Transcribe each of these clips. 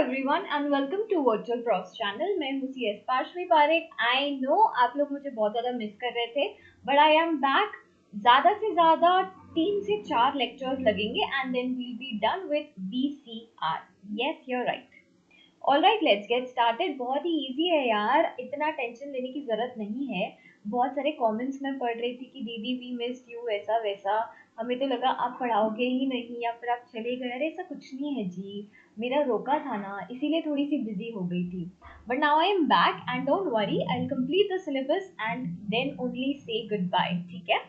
Everyone and welcome to virtual pros channel. मैं हूँ CS Pashvi Parekh. I know आप लोग मुझे बहुत ज़्यादा मिस कर रहे थे, बट आई एम बैक। ज़्यादा से ज़्यादा 3 से 4 लेक्चर्स लगेंगे and then we'll be done with BCR। Yes, you are right. Alright, let's get started. बहुत ही इजी है यार, इतना टेंशन लेने की ज़रूरत नहीं है। बहुत सारे कमेंट्स में पढ़ रही थी कि दीदी वी मिस्ड यू, ऐसा वैसा। हमें तो लगा आप पढ़ाओगे ही नहीं या फिर आप चले गए। अरे ऐसा कुछ नहीं है जी, मेरा रोका था ना, इसीलिए थोड़ी सी बिजी हो गई थी। But now I am back and don't worry, I will complete the syllabus and then only say good bye. ठीक है?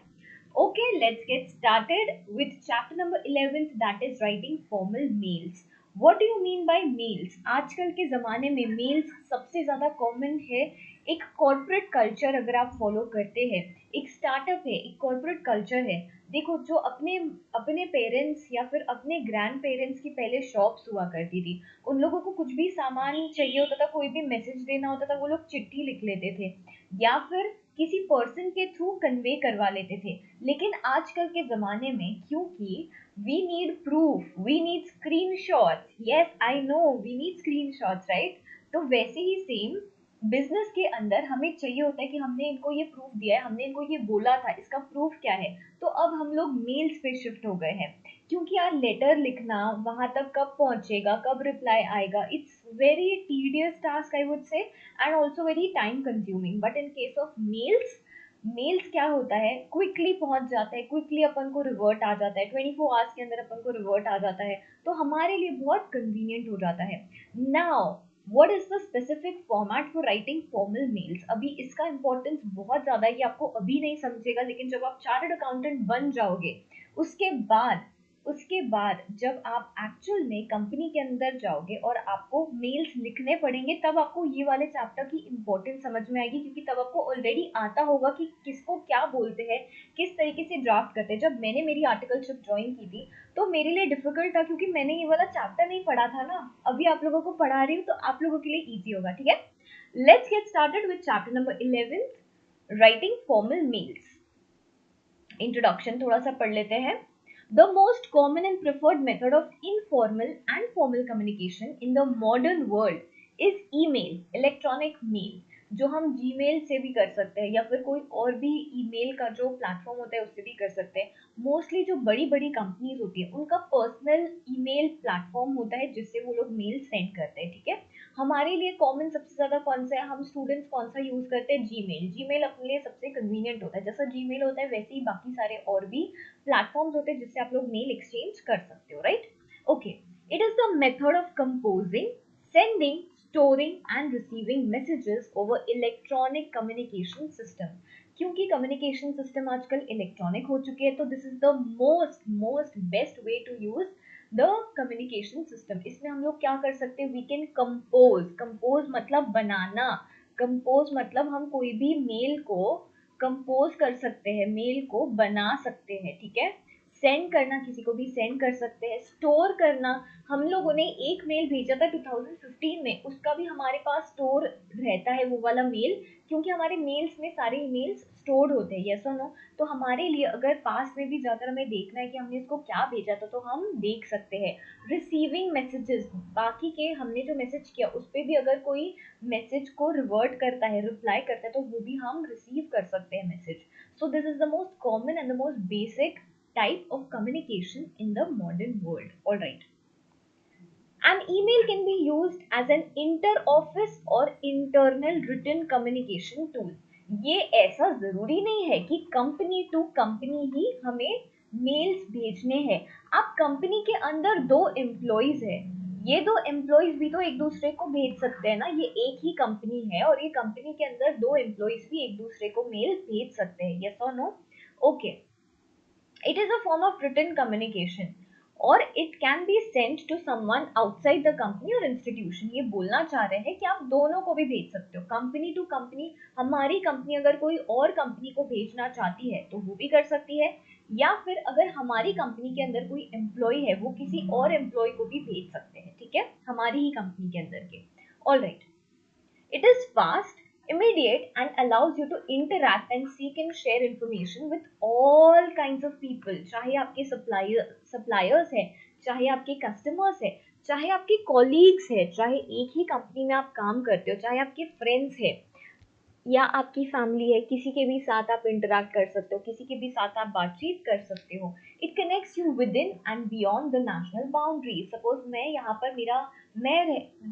Okay, let's get started with chapter number 11th, that is writing formal mails. What do you mean by mails? आजकल के ज़माने में mails सबसे ज़्यादा common है। एक कॉर्पोरेट कल्चर अगर आप फॉलो करते हैं, एक स्टार्टअप है, एक कॉर्पोरेट कल्चर है। देखो, जो अपने अपने पेरेंट्स या फिर अपने ग्रैंड पेरेंट्स की पहले शॉप्स हुआ करती थी, उन लोगों को कुछ भी सामान चाहिए होता था, कोई भी मैसेज देना होता था, वो लोग चिट्ठी लिख लेते थे या फिर किसी पर्सन के थ्रू कन्वे करवा लेते थे। लेकिन आजकल के ज़माने में क्योंकि we need proof, we need screenshots, yes I know we need screenshots, right? तो वैसे ही सेम बिजनेस के अंदर हमें चाहिए होता है कि हमने इनको ये प्रूफ दिया है, हमने इनको ये बोला था, इसका प्रूफ क्या है। तो अब हम लोग मेल्स पे शिफ्ट हो गए हैं, क्योंकि यार लेटर लिखना वहां तक कब पहुंचेगा, कब रिप्लाई आएगा, it's very tedious task I would say, and also very time consuming. But in case of mails, mails क्या होता है, क्विकली पहुंच जाता है, क्विकली अपन को रिवर्ट आ जाता है, 24 आवर्स के अंदर अपन को रिवर्ट आ जाता है। तो हमारे लिए बहुत कन्वीनियंट हो जाता है। Now what is the specific format for writing formal mails? अभी इसका इंपॉर्टेंस बहुत ज्यादा है, ये आपको अभी नहीं समझेगा, लेकिन जब आप चार्टर्ड अकाउंटेंट बन जाओगे उसके बाद जब आप एक्चुअल में कंपनी के अंदर जाओगे और आपको मेल्स लिखने पड़ेंगे, तब आपको ये वाले चैप्टर की इंपॉर्टेंस समझ में आएगी, क्योंकि तब आपको ऑलरेडी आता होगा कि किसको क्या बोलते हैं, किस तरीके से ड्राफ्ट करते हैं। जब मैंने मेरी आर्टिकलशिप ज्वाइन की थी तो मेरे लिए डिफिकल्ट था, क्योंकि मैंने ये वाला चैप्टर नहीं पढ़ा था ना। अभी आप लोगों को पढ़ा रही हूँ तो आप लोगों के लिए इजी होगा। ठीक है, let's get started with chapter number 11, writing formal mails. Introduction थोड़ा सा पढ़ लेते हैं। The most common and preferred method of informal and formal communication in the modern world is email, electronic mail, जो हम Gmail से भी कर सकते हैं या फिर कोई और भी ईमेल का जो प्लेटफॉर्म होता है उससे भी कर सकते हैं। मोस्टली जो बड़ी बड़ी कंपनीज होती है उनका पर्सनल ईमेल प्लेटफॉर्म होता है जिससे वो लोग मेल सेंड करते हैं। ठीक है, हमारे लिए कॉमन सबसे ज्यादा कौन सा है, हम स्टूडेंट्स कौन सा यूज करते हैं? जीमेल। जीमेल अपने लिए सबसे कन्वीनियंट होता है। जैसा जीमेल होता है वैसे ही बाकी सारे और भी प्लेटफॉर्म्स होते हैं जिससे आप लोग मेल एक्सचेंज कर सकते हो, right? Okay, it is the method of composing, sending, storing and receiving messages over electronic communication system. क्योंकि कम्युनिकेशन सिस्टम आजकल इलेक्ट्रॉनिक हो चुके हैं, तो this is the most most best way to use the communication system. इसमें हम लोग क्या कर सकते हैं? We can compose. कंपोज मतलब बनाना, कंपोज मतलब हम कोई भी मेल को कंपोज कर सकते हैं, मेल को बना सकते हैं। ठीक है, सेंड करना, किसी को भी सेंड कर सकते हैं। स्टोर करना, हम लोगों ने एक मेल भेजा था 2015 में, उसका भी हमारे पास स्टोर रहता है वो वाला मेल, क्योंकि हमारे मेल्स में सारे ईमेल्स स्टोर्ड होते हैं। यस और नो? तो हमारे लिए अगर पास में भी जाकर हमें देखना है कि हमने इसको क्या भेजा था तो हम देख सकते हैं। रिसीविंग मैसेजेस, बाकी के हमने जो मैसेज किया उस पर भी अगर कोई मैसेज को रिवर्ट करता है, रिप्लाई करता है, तो वो भी हम रिसीव कर सकते हैं message. So this is the most common and the most basic type of communication in the modern world. All right. An email can be used as an inter-office or internal written communication tool. ये ऐसा जरूरी नहीं है कि company to company ही हमें mails भेजने हैं। आप कंपनी के अंदर 2 एम्प्लॉइज है, ये 2 एम्प्लॉइज भी तो एक दूसरे को भेज सकते हैं ना। ये एक ही कंपनी है और ये कंपनी के अंदर 2 एम्प्लॉइज भी एक दूसरे को मेल भेज सकते हैं। यस और no? Okay, it is a form of written communication or it can be sent to someone outside the company or institution. ये बोलना चाह रहे हैं कि आप दोनों को भी भेज सकते हो, कंपनी टू कंपनी। हमारी कंपनी अगर कोई और कंपनी को भेजना चाहती है तो वो भी कर सकती है, या फिर अगर हमारी कंपनी के अंदर कोई एम्प्लॉय है वो किसी और एम्प्लॉय को भी भेज सकते हैं। ठीक है, हमारी ही कंपनी के अंदर के। All right, it is fast, immediate, and allows you to interact and seek and share information with all kinds of people. चाहे आपके सप्लायर्स हैं, चाहे आपके कस्टमर्स है, चाहे आपके कॉलीग्स है, चाहे एक ही कंपनी में आप काम करते हो, चाहे आपके फ्रेंड्स है या आपकी फैमिली है, किसी के भी साथ आप इंटरेक्ट कर सकते हो, किसी के भी साथ आप बातचीत कर सकते हो। It connects you with in and beyond the national boundary. Suppose मैं यहाँ पर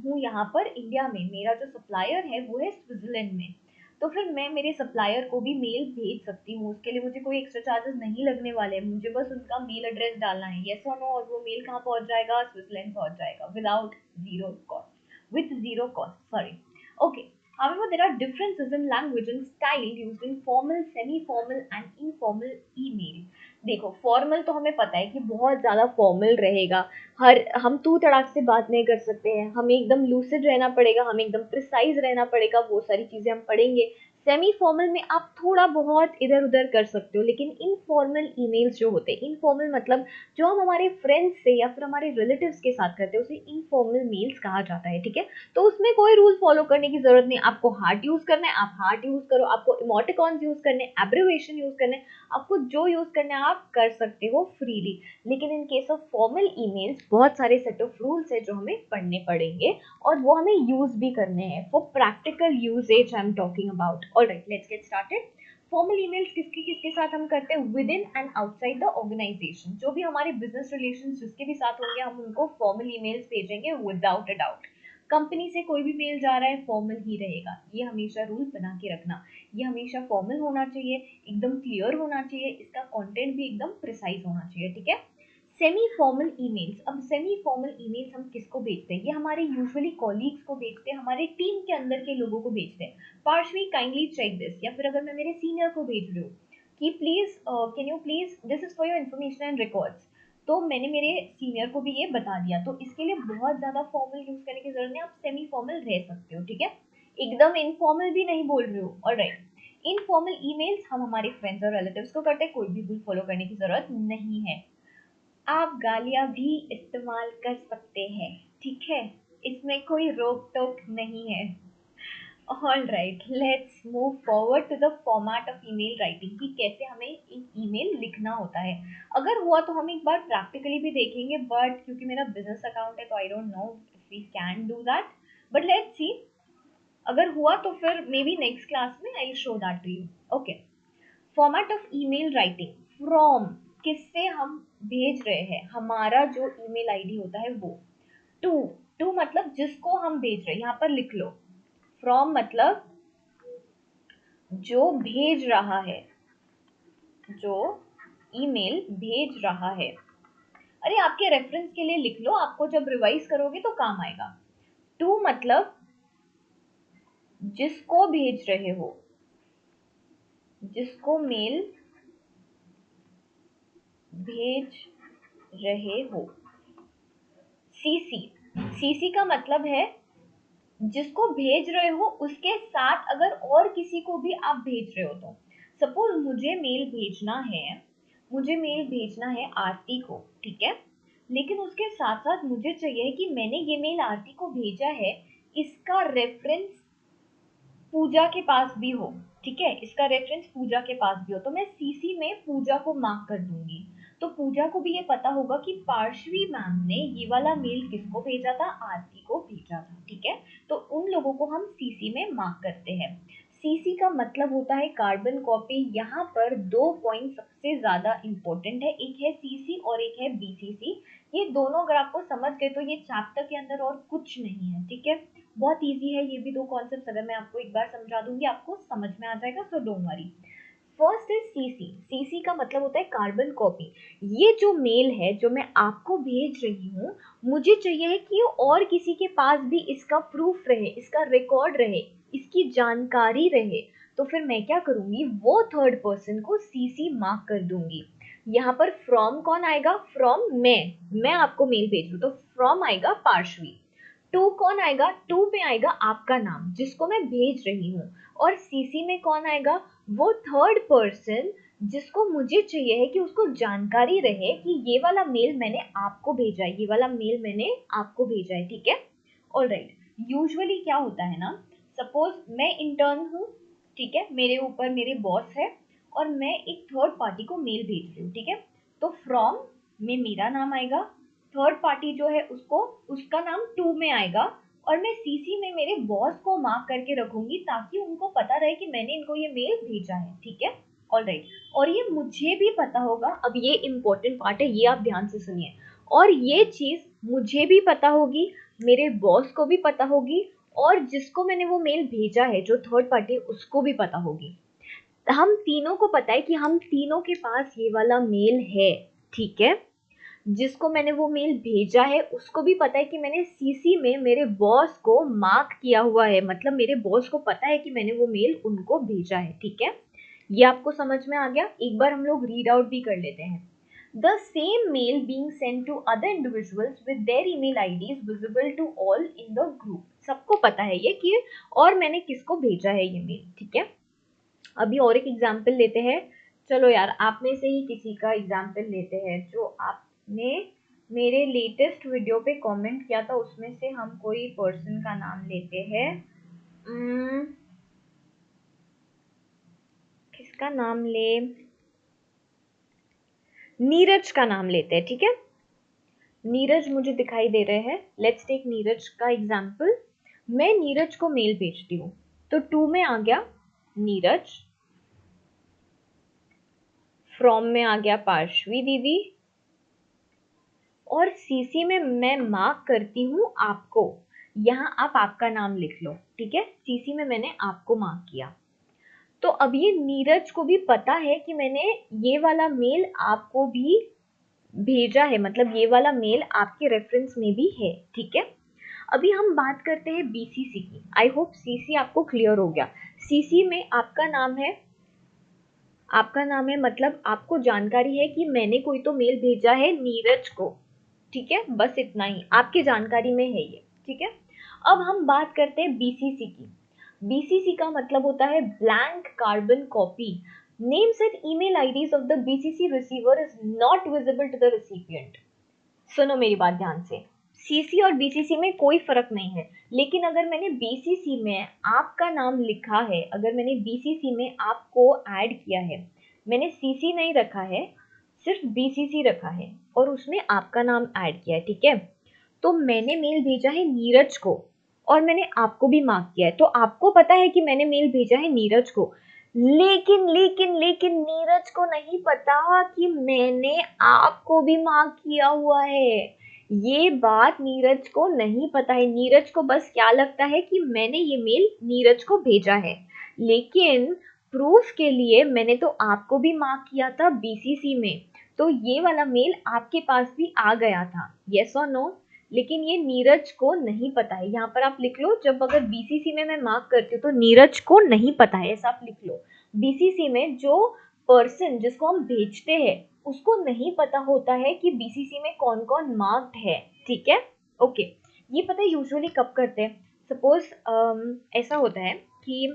हूँ यहाँ पर इंडिया में, मेरा जो सप्लायर है वो है स्विट्जरलैंड में, तो फिर मैं मेरे सप्लायर को भी मेल भेज सकती हूँ। उसके लिए मुझे कोई एक्स्ट्रा चार्जेस नहीं लगने वाले हैं, मुझे बस उनका मेल एड्रेस डालना है, येस और नो, और वो मेल कहाँ पहुंच जाएगा, स्विट्जरलैंड पहुंच जाएगा without zero cost, with zero cost, sorry. Okay, however there are differences in language and style used in formal, semi formal and informal email। देखो फॉर्मल तो हमें पता है कि बहुत ज्यादा फॉर्मल रहेगा, हर हम तू तड़ाक से बात नहीं कर सकते हैं, हमें एकदम लूसिड रहना पड़ेगा, हमें एकदम प्रिसाइज रहना पड़ेगा, वो सारी चीजें हम पढ़ेंगे। सेमी फॉर्मल में आप थोड़ा बहुत इधर उधर कर सकते हो, लेकिन इनफॉर्मल ईमेल्स जो होते हैं, इनफॉर्मल मतलब जो हम हमारे फ्रेंड्स से या फिर हमारे रिलेटिव्स के साथ करते हैं, उसे इनफॉर्मल मेल्स कहा जाता है, ठीक है। तो उसमें कोई रूल फॉलो करने की जरूरत नहीं, आपको हार्ट यूज करना है आप हार्ट यूज करो, आपको इमोटिकॉन्स यूज करने, एब्रिविएशन यूज करने, आपको जो यूज करना है आप कर सकते हो फ्रीली। लेकिन इन केस ऑफ फॉर्मल ईमेल्स बहुत सारे सेट ऑफ रूल्स है जो हमें पढ़ने पड़ेंगे और वो हमें यूज भी करने हैं for practical usages I am talking about. Alright, let's get started. Formal emails किसके किसके साथ हम करते हैं, with in and outside the organization. जो भी हमारे बिजनेस रिलेशन जिसके भी साथ होंगे हम उनको फॉर्मल ईमेल्स भेजेंगे विदाउट अ डाउट। कंपनी से कोई भी मेल जा रहा है फॉर्मल ही रहेगा, ये हमेशा रूल बना के रखना। ये हमेशा फॉर्मल होना चाहिए, एकदम क्लियर होना चाहिए, इसका कंटेंट भी एकदम प्रिसाइज होना चाहिए, ठीक है। सेमी फॉर्मल ईमेल्स, अब सेमी फॉर्मल ईमेल्स हम किसको भेजते हैं, ये हमारे यूजुअली कॉलीग्स को भेजते हैं, हमारे टीम के अंदर के लोगों को भेजते हैं। पार्शवी काइंडली चेक दिस, या फिर अगर मैं मेरे सीनियर को भेज रही हूँ कि please can you please, this is for your information and records, तो मैंने मेरे सीनियर को भी ये बता दिया, तो इसके लिए बहुत ज्यादा फॉर्मल यूज करने की जरूरत नहीं, आप सेमी फॉर्मल रह सकते हो, ठीक है। एकदम इनफॉर्मल भी नहीं बोल रही हूँ। ऑलराइट, इनफॉर्मल ईमेल्स हम हमारे फ्रेंड्स और रिलेटिव्स को करते हैं, कोई भी रूल फॉलो करने की जरूरत नहीं है। आप गालियां भी इस्तेमाल कर सकते हैं, ठीक है, इसमें कोई रोक टोक नहीं है। All right, let's move forward to the format of email writing, कि कैसे हमें एक ईमेल लिखना होता है। अगर हुआ तो हम एक बार प्रैक्टिकली भी देखेंगे, बट क्योंकि मेरा बिजनेस अकाउंट है तो I don't know if we can do that, but let's see. अगर हुआ तो फिर मे बी नेक्स्ट क्लास में I will show that to you. Okay, format of email writing. From, किससे हम भेज रहे हैं, हमारा जो ईमेल आईडी होता है वो। टू, टू मतलब जिसको हम भेज रहे हैं, यहाँ पर लिख लो। फ्रॉम मतलब जो भेज रहा है, जो ईमेल भेज रहा है। अरे आपके रेफरेंस के लिए लिख लो, आपको जब रिवाइज करोगे तो काम आएगा। टू मतलब जिसको भेज रहे हो, जिसको मेल भेज रहे हो। सीसी, सीसी का मतलब है जिसको भेज रहे हो उसके साथ अगर और किसी को भी आप भेज रहे हो तो। सपोज मुझे मेल भेजना है आरती को, ठीक है, लेकिन उसके साथ साथ मुझे चाहिए कि मैंने ये मेल आरती को भेजा है, इसका रेफरेंस पूजा के पास भी हो, ठीक है, इसका रेफरेंस पूजा के पास भी हो, तो मैं सीसी में पूजा को मार्क कर दूंगी। तो पूजा को भी ये पता होगा कि पार्शवी मैम ने ये वाला मेल किसको भेजा था, आरती को भेजा था, ठीक है। तो उन लोगों को हम सीसी में मार्क करते हैं। सीसी का मतलब होता है कार्बन कॉपी। यहाँ पर दो पॉइंट सबसे ज्यादा इंपॉर्टेंट है, एक है सीसी और एक है बीसीसी। ये दोनों अगर आपको समझ गए तो ये चैप्टर के अंदर और कुछ नहीं है, ठीक है। बहुत इजी है ये भी दो कॉन्सेप्ट, अगर मैं आपको एक बार समझा दूंगी आपको समझ में आ जाएगा, so don't worry. First is CC. CC का मतलब होता है कार्बन कॉपी। ये जो मेल है जो मैं आपको भेज रही हूँ, मुझे चाहिए कि और किसी के पास भी इसका प्रूफ रहे, इसका रिकॉर्ड रहे, इसकी जानकारी रहे। तो फिर मैं क्या करूंगी, वो थर्ड पर्सन को सीसी मार्क कर दूंगी। यहाँ पर फ्रॉम कौन आएगा, फ्रॉम मैं आपको मेल भेज रही हूँ तो फ्रॉम आएगा पार्शवी। टू कौन आएगा, टू पे आएगा आपका नाम जिसको मैं भेज रही हूँ, और सीसी में कौन आएगा, वो थर्ड पर्सन जिसको मुझे चाहिए है कि उसको जानकारी रहे कि ये वाला मेल मैंने आपको भेजा है, ये वाला मेल मैंने आपको भेजा है, ठीक है। ऑलराइट, यूजुअली क्या होता है ना, सपोज मैं इंटर्न हूँ, ठीक है, मेरे ऊपर मेरे बॉस है और मैं एक थर्ड पार्टी को मेल भेज रही हूँ, ठीक है। तो फ्रॉम में मेरा नाम आएगा, थर्ड पार्टी जो है उसको, उसका नाम टू में आएगा और मैं सीसी में मेरे बॉस को मार्क करके रखूंगी ताकि उनको पता रहे कि मैंने इनको ये मेल भेजा है, ठीक है। ऑलराइट, और ये मुझे भी पता होगा, अब ये इंपॉर्टेंट पार्ट है, ये आप ध्यान से सुनिए, और ये चीज मुझे भी पता होगी, मेरे बॉस को भी पता होगी, और जिसको मैंने वो मेल भेजा है जो थर्ड पार्टी उसको भी पता होगी। हम तीनों को पता है कि हम तीनों के पास ये वाला मेल है, ठीक है। जिसको मैंने वो मेल भेजा है उसको भी पता है कि मैंने सीसी में मेरे बॉस को मार्क किया हुआ है, मतलब मेरे बॉस को पता है कि मैंने वो मेल उनको भेजा है, ठीक है। ये आपको समझ में आ गया। एक बार हम लोग रीड आउट भी कर लेते हैं। The same mail being sent to other individuals with their email IDs visible to all in the group. सबको पता है ये कि और मैंने किसको भेजा है ये मेल, ठीक है। अभी और एक एग्जाम्पल लेते हैं। चलो यार, आप में से ही किसी का एग्जाम्पल लेते हैं जो आपने मेरे लेटेस्ट वीडियो पे कमेंट किया था, उसमें से हम कोई पर्सन का नाम लेते हैं। किसका नाम ले? नीरज का नाम लेते हैं, ठीक है। नीरज मुझे दिखाई दे रहे हैं, लेट्स टेक नीरज का एग्जाम्पल। मैं नीरज को मेल भेजती हूँ, तो टू में आ गया नीरज, फ्रॉम में आ गया पार्श्वी दीदी, और सीसी में मैं मार्क करती हूँ आपको। यहाँ आप आपका नाम लिख लो, ठीक है। सीसी में मैंने आपको मार्क किया। तो अब ये नीरज को भी पता है कि मैंने ये वाला मेल आपको भी भेजा है, मतलब ये वाला मेल आपके रेफरेंस में भी है, ठीक है। अभी हम बात करते हैं बीसीसी की। आई होप सीसी आपको क्लियर हो गया। सीसी में आपका नाम है, आपका नाम है मतलब आपको जानकारी है कि मैंने कोई तो मेल भेजा है नीरज को, ठीक है। बस इतना ही आपकी जानकारी में है ये, ठीक है। अब हम बात करते हैं बीसीसी की। बीसीसी का मतलब होता है blank carbon copy. Names and email IDs of the BCC receiver is not visible to the recipient. सुनो मेरी बात ध्यान से, सीसी और बीसीसी में कोई फर्क नहीं है, लेकिन अगर मैंने बीसीसी में आपका नाम लिखा है, अगर मैंने बीसीसी में आपको ऐड किया है, मैंने सीसी नहीं रखा है, सिर्फ बीसीसी रखा है और उसमें आपका नाम ऐड किया है, ठीक है। तो मैंने मेल भेजा है नीरज को और मैंने आपको भी मार्क किया है, तो आपको पता है कि मैंने मेल भेजा है नीरज को, लेकिन लेकिन लेकिन नीरज को नहीं पता कि मैंने आपको भी मार्क किया हुआ है। ये बात नीरज को नहीं पता है। नीरज को बस क्या लगता है कि मैंने ये मेल नीरज को भेजा है, लेकिन प्रूफ के लिए मैंने तो आपको भी मार्क किया था बीसीसी में, तो ये वाला मेल आपके पास भी आ गया था, यस और नो। लेकिन ये नीरज को नहीं पता है। यहाँ पर आप लिख लो, जब अगर बीसीसी में मैं मार्क करती हूँ तो नीरज को नहीं पता है, ऐसा आप लिख लो। बीसीसी में जो पर्सन जिसको हम भेजते हैं उसको नहीं पता होता है कि बीसीसी में कौन कौन मार्क्ड है, ठीक है। ओके, ये पता है यूजुअली कब करते हैं? सपोज ऐसा होता है कि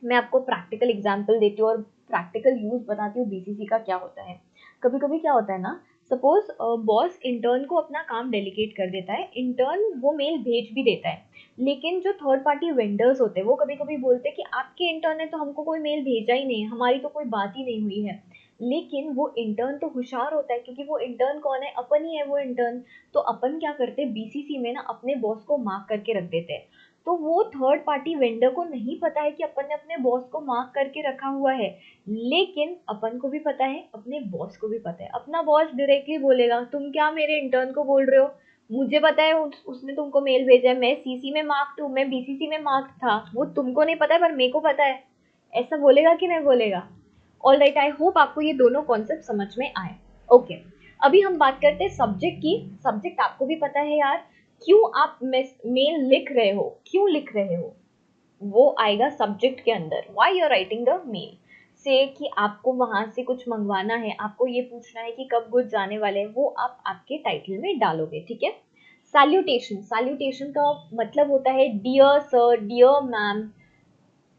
मैं आपको प्रैक्टिकल एग्जांपल देती हूँ और प्रैक्टिकल यूज बताती हूँ बीसीसी का क्या होता है। कभी कभी क्या होता है ना, सपोज बॉस इंटर्न को अपना काम डेलीगेट कर देता है, इंटर्न वो मेल भेज भी देता है, लेकिन जो थर्ड पार्टी वेंडर्स होते हैं वो कभी कभी बोलते हैं कि आपके इंटर्न ने तो हमको कोई मेल भेजा ही नहीं, हमारी तो कोई बात ही नहीं हुई है। लेकिन वो इंटर्न तो होशियार होता है, क्योंकि वो इंटर्न कौन है, अपन ही है वो इंटर्न। तो अपन क्या करते हैं, बीसीसी में ना अपने बॉस को मार्क करके रख देते हैं। तो वो थर्ड पार्टी वेंडर को नहीं पता है कि अपन ने अपने बॉस को मार्क करके रखा हुआ है, लेकिन अपन को भी पता है, अपने बॉस को भी पता है। अपना बॉस डायरेक्टली बोलेगा, तुम क्या मेरे इंटर्न को बोल रहे हो, मुझे पता है उसने तुमको मेल भेजा है, मैं सीसी में मार्क्ड हूँ, मैं बीसीसी में मार्क्ड था, वो तुमको नहीं पता है पर मेरे को पता है। ऐसा बोलेगा कि नहीं बोलेगा? ऑल राइट, आई होप आपको ये दोनों कॉन्सेप्ट समझ में आए। ओके, अभी हम बात करते हैं सब्जेक्ट की। सब्जेक्ट आपको भी पता है यार, क्यों आप मेल लिख रहे हो, क्यों लिख रहे हो, वो आएगा सब्जेक्ट के अंदर। Why you are writing the mail, say कि आपको वहां से कुछ मंगवाना है, आपको ये पूछना है कि कब गुड्स जाने वाले हैं, वो आप आपके टाइटल में डालोगे, ठीक है। सैल्यूटेशन, सैल्यूटेशन का मतलब होता है dear sir, dear ma'am,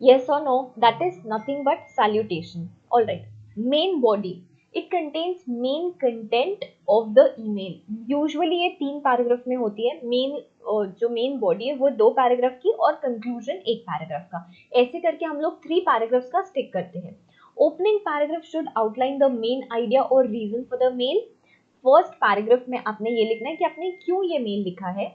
yes or no, that is nothing but salutation. All right, main body, it contains main content of the email. Usually ये 3 पैराग्राफ में होती है। मेन जो मेन बॉडी है वो 2 पैराग्राफ की और कंक्लूजन 1 पैराग्राफ का। ऐसे करके हम लोग 3 पैराग्राफ्स का स्टिक करते हैं। Opening paragraph should outline the main idea और reason for the mail. First paragraph में आपने ये लिखना है कि आपने क्यों ये मेल लिखा है।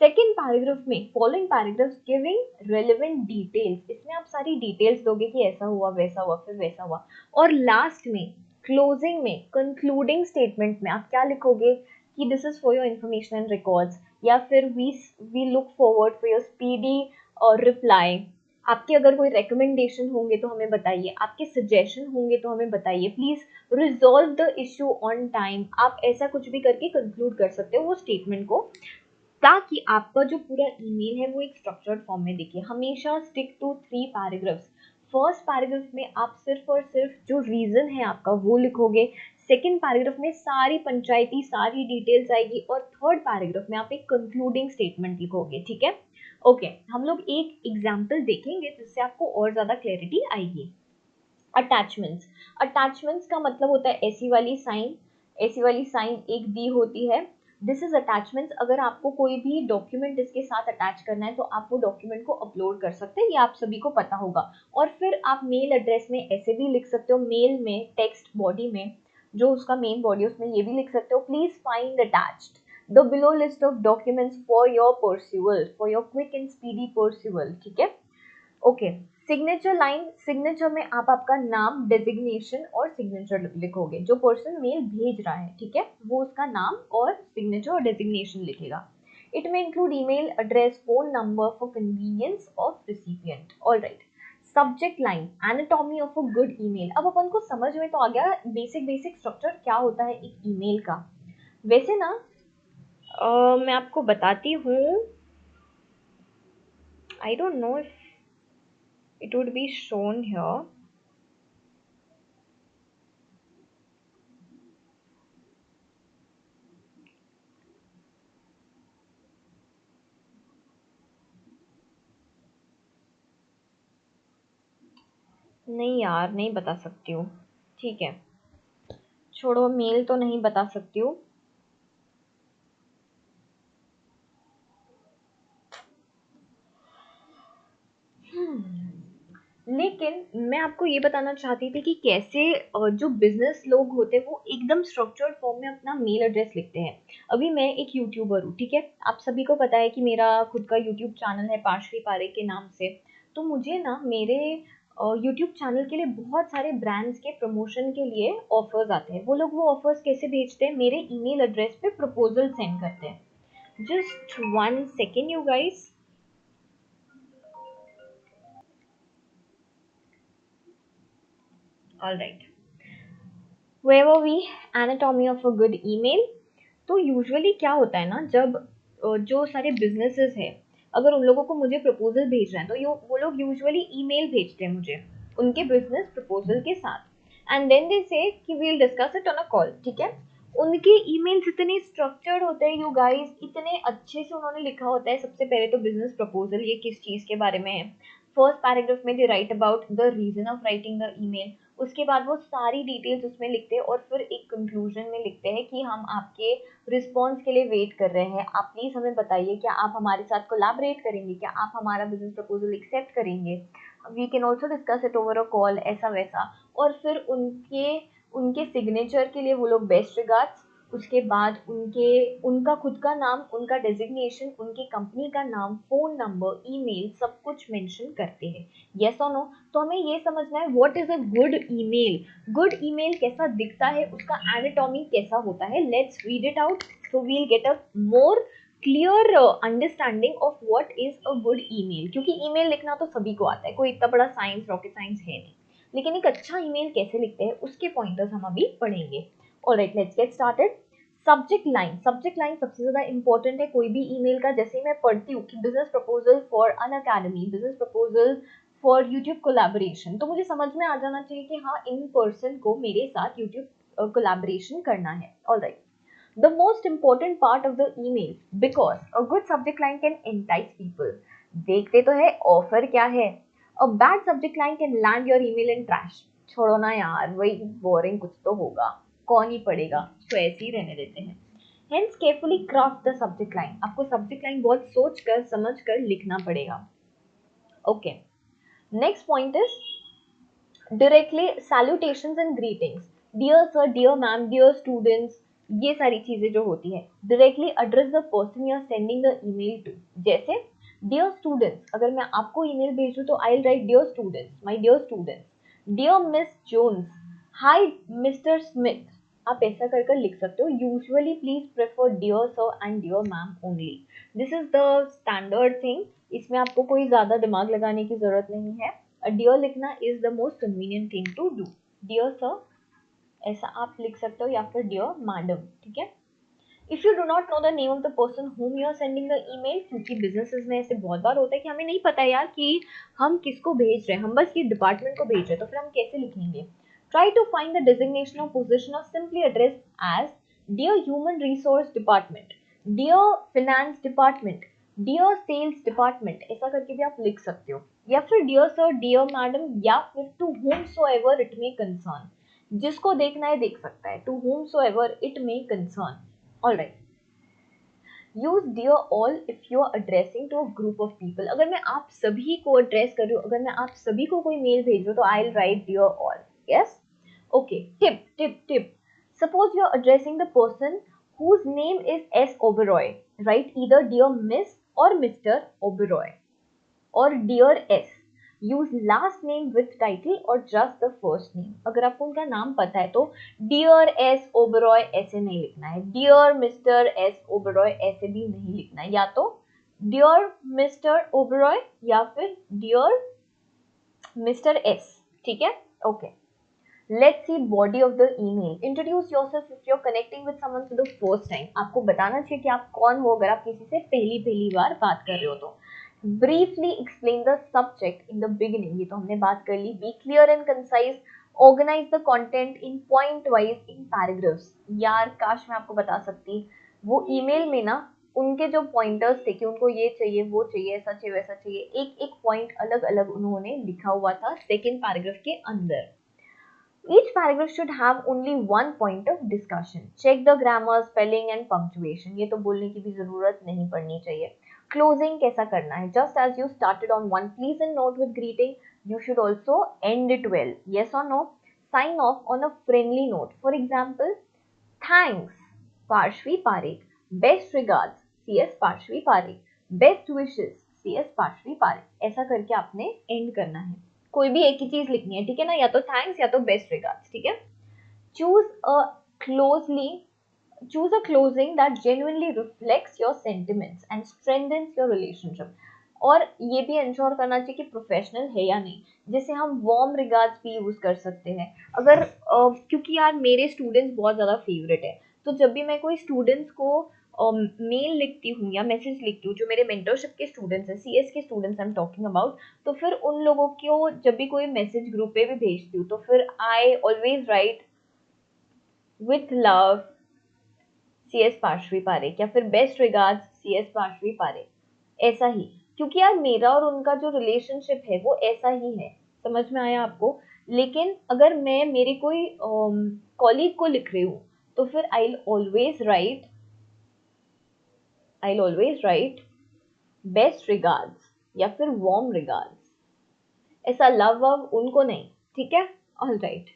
सेकेंड पैराग्राफ में following paragraphs giving relevant details, इसमें आप सारी डिटेल्स दोगे कि ऐसा हुआ वैसा हुआ फिर वैसा हुआ। और लास्ट में क्लोजिंग में कंक्लूडिंग स्टेटमेंट में आप क्या लिखोगे कि this is for your information and records, या फिर we look forward for your speedy reply. आपके अगर कोई रिकमेंडेशन होंगे तो हमें बताइए, आपके सजेशन होंगे तो हमें बताइए, please resolve the issue on time. आप ऐसा कुछ भी करके कंक्लूड कर सकते हो वो स्टेटमेंट को, ताकि आपका जो पूरा ईमेल है वो एक स्ट्रक्चर्ड फॉर्म में दिखे। हमेशा stick to 3 paragraphs. First paragraph में आप सिर्फ और सिर्फ जो रीजन है आपका वो लिखोगे, सेकेंड पैराग्राफ में सारी पंचायती सारी डिटेल्स आएगी, और थर्ड पैराग्राफ में आप एक कंक्लूडिंग स्टेटमेंट लिखोगे। ठीक है, ओके हम लोग एक एग्जाम्पल देखेंगे जिससे आपको और ज्यादा क्लैरिटी आएगी। अटैचमेंट्स, अटैचमेंट्स का मतलब होता है ऐसी वाली साइन, ऐसी वाली साइन एक दी होती है, दिस इज अटैचमेंट्स। अगर आपको कोई भी डॉक्यूमेंट इसके साथ अटैच करना है तो आप वो डॉक्यूमेंट को अपलोड कर सकते हैं, ये आप सभी को पता होगा। और फिर आप मेल एड्रेस में ऐसे भी लिख सकते हो, मेल में टेक्स्ट बॉडी में जो उसका मेन बॉडी है उसमें ये भी लिख सकते हो, please find attached the below list of documents for your perusal, for your quick and speedy perusal. ठीक है, ओके। सिग्नेचर लाइन, सिग्नेचर में आप आपका नाम, डेजिग्नेशन और सिग्नेचर लिखोगे, जो पर्सन मेल भेज रहा है ठीक है वो उसका नाम और सिग्नेचर और डेजिग्नेशन लिखेगा। इट में include email address, phone number for convenience of recipient. Alright, subject line, anatomy of a good email. अब अपन को समझ में तो आ गया बेसिक बेसिक स्ट्रक्चर क्या होता है एक ईमेल का। वैसे ना मैं आपको बताती हूँ, आई don't know if it would be shown here. नहीं यार नहीं बता सकती हूँ, ठीक है छोड़ो, मेल तो नहीं बता सकती हूँ। लेकिन मैं आपको ये बताना चाहती थी कि कैसे जो बिजनेस लोग होते हैं वो एकदम स्ट्रक्चर्ड फॉर्म में अपना मेल एड्रेस लिखते हैं। अभी मैं एक यूट्यूबर हूँ, ठीक है आप सभी को पता है कि मेरा खुद का यूट्यूब चैनल है पार्श्वी पारेख के नाम से। तो मुझे ना मेरे यूट्यूब चैनल के लिए बहुत सारे ब्रांड्स के प्रमोशन के लिए ऑफर्स आते हैं। वो लोग वो ऑफर्स कैसे भेजते हैं, मेरे ईमेल एड्रेस पे प्रपोजल सेंड करते हैं। Just 1 second you guys। All right, where were we? Anatomy of a good email। तो यूजुअली क्या होता है ना, जब जो सारे बिजनेसेस है अगर उन लोगों को मुझे प्रपोजल भेजना है तो वो लोग यूजुअली ईमेल भेजते हैं मुझे उनके बिजनेस प्रपोजल के साथ, एंड देन दे से कि we'll discuss it on a call. ठीक है, उनके ईमेल्स इतने स्ट्रक्चर्ड होते हैं यू गाइस, इतने अच्छे से उन्होंने लिखा होता है। सबसे पहले तो बिजनेस प्रपोजल ये किस चीज के बारे में है, फर्स्ट पैराग्राफ में they write about the reason of writing the email, उसके बाद वो सारी डिटेल्स उसमें लिखते हैं और फिर एक कंक्लूजन में लिखते हैं कि हम आपके रिस्पॉन्स के लिए वेट कर रहे हैं, आप प्लीज हमें बताइए क्या आप हमारे साथ कोलैबोरेट करेंगे, क्या आप हमारा बिजनेस प्रपोजल एक्सेप्ट करेंगे, we can also discuss it over a call, ऐसा वैसा। और फिर उनके उनके सिग्नेचर के लिए वो लोग बेस्ट रिगार्ड्स, उसके बाद उनका खुद का नाम, उनका डेजिग्नेशन, उनकी कंपनी का नाम, फोन नंबर, ईमेल सब कुछ मेंशन करते हैं। यस और नो। तो हमें ये समझना है what is a good email, good email कैसा दिखता है, उसका एनाटॉमी कैसा होता है। Let's read it out so we'll get a more clear understanding of what is a good email. क्योंकि ईमेल लिखना तो सभी को आता है, कोई इतना बड़ा साइंस रॉकेट साइंस है नहीं, लेकिन एक अच्छा ईमेल कैसे लिखते हैं उसके पॉइंटर्स हम अभी पढ़ेंगे। Alright let's get started. Subject line, subject line सबसे ज्यादा इंपॉर्टेंट है कोई भी ईमेल का। जैसे ही मैं पढ़ती हूँ कि business proposal for on academy, business proposal for YouTube collaboration, तो मुझे समझ में आ जाना चाहिए कि हाँ इन पर्सन को मेरे साथ यूट्यूब कोलैबोरेशन करना है। Alright, the most important part of the email because a good subject line can entice people। देखते तो है ऑफर क्या है। a bad subject line can land your email in trash। छोड़ो ना यार वही बोरिंग कुछ तो होगा, कौन ही पढ़ेगा, तो ऐसे ही रहने देते हैं। Hence carefully craft the subject line। आपको subject line बहुत सोच कर समझ कर लिखना पड़ेगा। Okay, next point is directly salutations and greetings, dear sir, dear ma'am, dear students, ये सारी चीजें जो होती है। Directly address the person you are sending the email to, जैसे डियर स्टूडेंट्स, अगर मैं आपको ईमेल भेज दूं तो I will write dear students, my dear students, dear Miss Jones, hi Mister Smith, आप ऐसा कर कर लिख सकते हो। Usually please prefer dear sir and dear ma'am only, this is the standard thing, इसमें आपको कोई ज्यादा दिमाग लगाने की जरूरत नहीं है। डियर लिखना is the most convenient thing to do, dear sir ऐसा आप लिख सकते हो, या फिर डियर मैडम, ठीक है। If you do not know the name of the person whom you are sending the email, क्योंकि बिजनेसेस में ऐसे बहुत बार होता है कि हमें नहीं पता यार कि हम किसको भेज रहे हैं, हम बस ये डिपार्टमेंट को भेज रहे हैं, तो फिर हम कैसे लिखेंगे। Try to find the designation of position और simply address as dear human resource department, dear finance department, dear sales department, ऐसा करके भी आप लिख सकते हो, या फिर डियर सर, डियर मैडम, या फिर to whom so ever it may concern, जिसको देखना है देख सकता है, to whom so ever it may concern। Alright, use dear all if you are addressing to a group of people, अगर मैं आप सभी को एड्रेस कर रही हूँ, अगर मैं आप सभी को कोई मेल भेज रही हूँ तो I will write dear all, yes. Okay, tip tip tip, suppose you are addressing the person whose name is S. Oberoi, write either dear Miss or Mr. Oberoi or dear S. Use last name with title और just the first name, अगर आपको उनका नाम पता है तो dear S Oberoi ऐसे नहीं लिखना है, डियर मिस्टर एस ओबरॉय ऐसे भी नहीं लिखना है, या तो डियर मिस्टर ओबरॉय या फिर डियर मिस्टर एस, ठीक है। Okay, let's see body of the email. Introduce yourself if you are connecting with someone for the first time, आपको बताना चाहिए कि आप कौन हो अगर आप किसी से पहली बार बात कर रहे हो तो। Briefly explain the subject in the beginning, ये तो हमने बात कर ली। Be clear and concise, organize the content in point wise in paragraphs. यार काश मैं आपको बता सकती, वो ईमेल में ना उनके जो पॉइंटर्स थे कि उनको ये चाहिए वो चाहिए ऐसा चाहिए वैसा चाहिए, एक एक पॉइंट अलग अलग उन्होंने लिखा हुआ था सेकेंड पैराग्राफ के अंदर। Each paragraph should have only one point of discussion. Check the grammar, spelling and punctuation. ये तो बोलने की भी जरूरत नहीं पड़नी चाहिए। Closing कैसा करना है? Just as you started on one pleasant note with greeting, you should also end it well. Yes or no? Sign off on a friendly note. For example, thanks, Parshvi Parekh. Best regards, CS Parshvi Parekh. Best wishes, CS Parshvi Parekh. ऐसा करके आपने end करना है। कोई भी एक ही चीज लिखनी है, ठीक है ना, या तो थैंक्स या तो बेस्ट रिगार्ड्स, ठीक है। Choose a closely choose a closing that genuinely reflects your sentiments and strengthens your relationship, और ये भी इंश्योर करना चाहिए कि प्रोफेशनल है या नहीं, जैसे हम वार्म रिगार्ड्स भी यूज कर सकते हैं अगर क्योंकि यार मेरे स्टूडेंट्स बहुत ज़्यादा फेवरेट है, तो जब भी मैं कोई स्टूडेंट्स को मेल लिखती हूँ या मैसेज लिखती हूँ, जो मेरे मेंटरशिप के स्टूडेंट्स हैं, सीएस के students I am talking about, तो फिर उन लोगों को जब भी कोई मैसेज ग्रुप पे भी भेजती हूँ तो फिर I always write with love CS Parshvi Parekh, या फिर best regards CS Parshvi Parekh, ऐसा ही, क्योंकि यार मेरा और उनका जो रिलेशनशिप है वो ऐसा ही है। समझ में आया आपको? लेकिन अगर मैं मेरे कोई कॉलीग को लिख रही हूँ तो फिर I always write best regards या फिर वार्म रिगार्ड्स, ऐसा लव वव उनको नहीं, ठीक है। All right,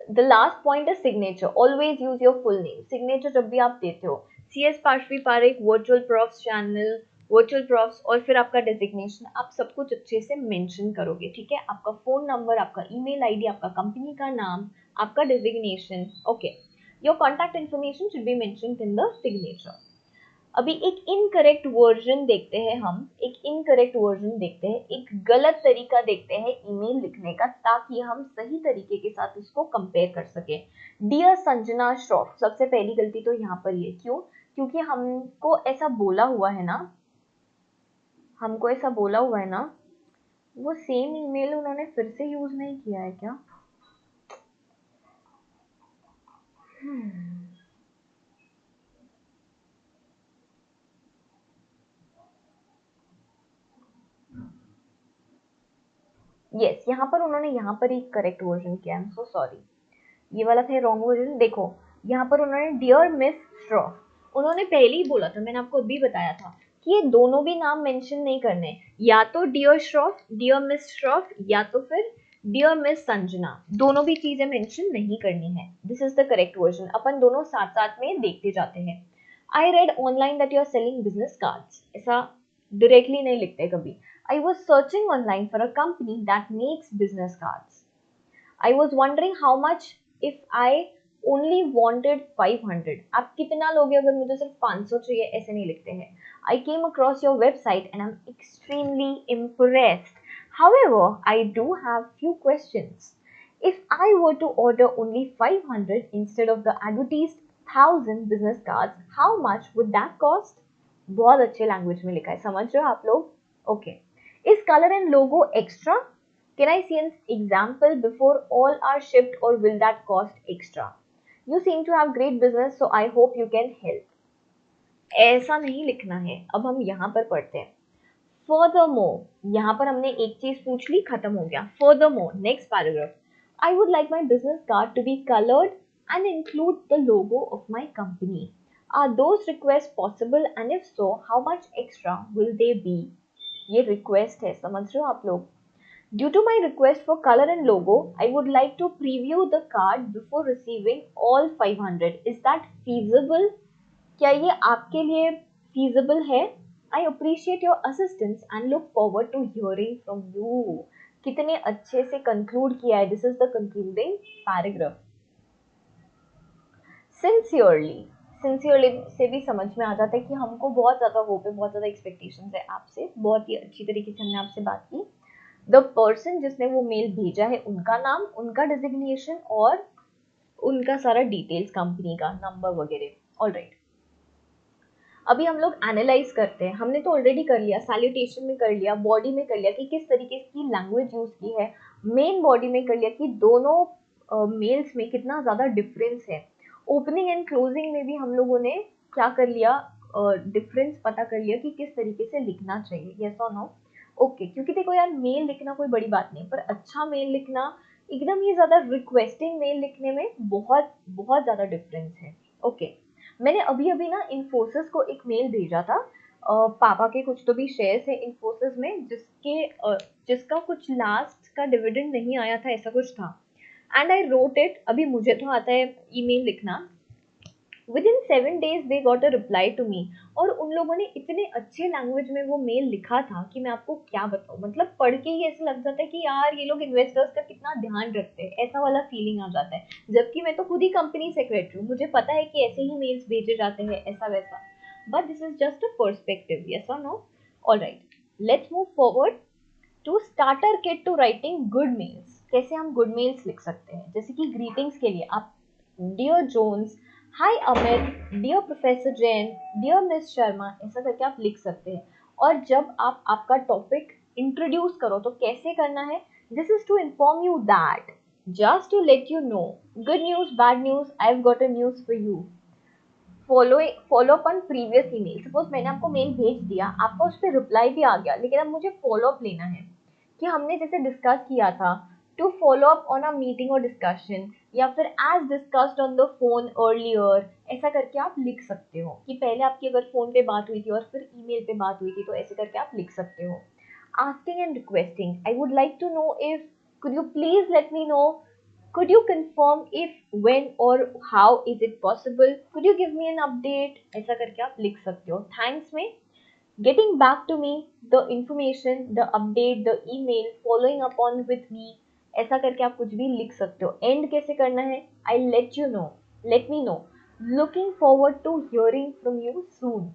the last point है signature. Always use your full name. Signature जब भी आप देते हो, CS Parshvi Parekh virtual profs channel, virtual profs, और फिर आपका डेजिग्नेशन, आप सब कुछ अच्छे से मेंशन करोगे, ठीक है। आपका फोन नंबर, आपका ईमेल आईडी, आपका कंपनी का नाम, आपका designation, okay. Your contact information should be mentioned in the signature. अभी एक इनकरेक्ट वर्जन देखते हैं, एक गलत तरीका देखते हैं ईमेल लिखने का, ताकि हम सही तरीके के साथ इसको कंपेयर कर सके। डियर संजना श्रॉफ, सबसे पहली गलती तो यहाँ पर ये, क्यों? क्योंकि हमको ऐसा बोला हुआ है ना, वो सेम ईमेल उन्होंने फिर से यूज नहीं किया है क्या? यस, यहाँ पर उन्होंने यहाँ पर एक करेक्ट वर्जन किया, आई एम सो सॉरी, ये वाला था रॉन्ग वर्जन। देखो यहाँ पर उन्होंने डियर मिस श्रॉफ, उन्होंने पहले ही बोला था, मैंने आपको अभी बताया था कि ये दोनों भी नाम मेंशन नहीं करने, या तो dear Shroff, dear Miss Shroff, या तो फिर डियर मिस संजना, दोनों भी चीजें मेंशन नहीं करनी है. This is the correct version. अपन दोनों साथ साथ में देखते जाते हैं. I read online that you are selling business cards. ऐसा डायरेक्टली नहीं लिखते कभी. I was searching online for a company that makes business cards. I was wondering how much if I only wanted 500. आप कितना लोगे अगर मुझे सिर्फ 500 चाहिए, ऐसे नहीं लिखते हैं. I came across your website and I am extremely impressed. However, I do have few questions. If I were to order only 500 instead of the advertised 1000 business cards, how much would that cost? बहुत अच्छे language में लिखा है, समझ रहे हो आप लोग? Okay. Is colour and logo extra? Can I see an example before all are shipped, or will that cost extra? You seem to have great business, so I hope you can help. ऐसा नहीं लिखना है. अब हम यहाँ पर पढ़ते हैं. Furthermore, यहाँ पर हमने एक चीज पूछ ली, खत्म हो गया. Furthermore, next paragraph. I would like my business card to be colored and include the logo of my company. Are those requests possible, and if so, how much extra will they be? ये request है, समझ रहे हो आप लोग? Due to my request for color and logo, I would like to preview the card before receiving all 500. Is that feasible? क्या ये आपके लिए feasible है? I appreciate your assistance and look forward to hearing from you. कितने अच्छे से conclude किया है. This is the concluding paragraph. Sincerely. Sincerely से भी समझ में आ जाता है कि हमको बहुत ज़्यादा होप है, बहुत ज़्यादा expectations है आपसे. बहुत ही अच्छी तरीके से हमने आपसे बात की. The person जिसने वो मेल भेजा है, उनका नाम, उनका designation और उनका सारा डिटेल्स, कंपनी का नंबर वगैरह. ऑलराइट. अभी हम लोग एनालाइज करते हैं. हमने तो ऑलरेडी कर लिया, सैल्यूटेशन में कर लिया, बॉडी में कर लिया कि किस तरीके की लैंग्वेज यूज की है, मेन बॉडी में कर लिया कि दोनों मेल्स में कितना ज़्यादा डिफरेंस है. ओपनिंग एंड क्लोजिंग में भी हम लोगों ने क्या कर लिया, डिफरेंस पता कर लिया कि किस तरीके से लिखना चाहिए. यस और नो? ओके. क्योंकि देखो यार, मेल लिखना कोई बड़ी बात नहीं, पर अच्छा मेल लिखना, एकदम ही ज़्यादा रिक्वेस्टिंग मेल लिखने में बहुत बहुत ज़्यादा डिफरेंस है. ओके. मैंने अभी अभी ना इन्फोसिस को एक मेल भेजा था. पापा के कुछ तो भी शेयर्स है इन्फोसिस में, जिसका कुछ लास्ट का डिविडेंड नहीं आया था, ऐसा कुछ था. And I wrote it. अभी मुझे तो आता है ईमेल लिखना. Within 7 days they got a reply to me. और उन लोगों ने इतने अच्छे लैंग्वेज में वो मेल लिखा था कि मैं आपको क्या बताऊँ. मतलब पढ़ के ही ऐसा लग जाता है कि यार ये लोग इन्वेस्टर्स का कितना ध्यान रखते हैं, ऐसा वाला फीलिंग आ जाता है. जबकि मैं तो खुद ही कंपनी सेक्रेटरी हूँ, मुझे पता है कि ऐसे ही मेल्स भेजे जाते हैं, ऐसा वैसा. But this is just a perspective. Yes और no? Alright, let's move forward to starter kit to writing good mails. कैसे हम गुड मेल्स लिख सकते हैं, जैसे कि ग्रीटिंग्स के लिए आप dear Jones, hi Amit, dear professor Jain, dear miss Sharma, ऐसा करके आप लिख सकते हैं. और जब आप आपका टॉपिक इंट्रोड्यूस करो तो कैसे करना है? This is to inform you that, just to let you know, good news, bad news, I have got a news for you. Follow up on previous email. Suppose मैंने आपको मेल भेज दिया, आपका उस पर रिप्लाई भी आ गया, लेकिन अब मुझे फॉलो अप लेना है कि हमने जैसे डिस्कस किया था, to follow up on a meeting और डिस्कशन, या फिर as discussed on the phone earlier. ऐसा करके आप लिख सकते हो कि पहले आपकी अगर फोन पे बात हुई थी और फिर ईमेल पे बात हुई थी, तो ऐसे करके आप लिख सकते हो. Asking and requesting. I would like to know if, could you please let me know, could you confirm if, when or how is it possible, could you give me an update, ऐसा करके आप लिख सकते हो. Thanks में getting back to me, the information, the update, the email, following up on with me, ऐसा करके आप कुछ भी लिख सकते हो. एंड कैसे करना है? I let you know, let me know, looking forward to hearing from you soon,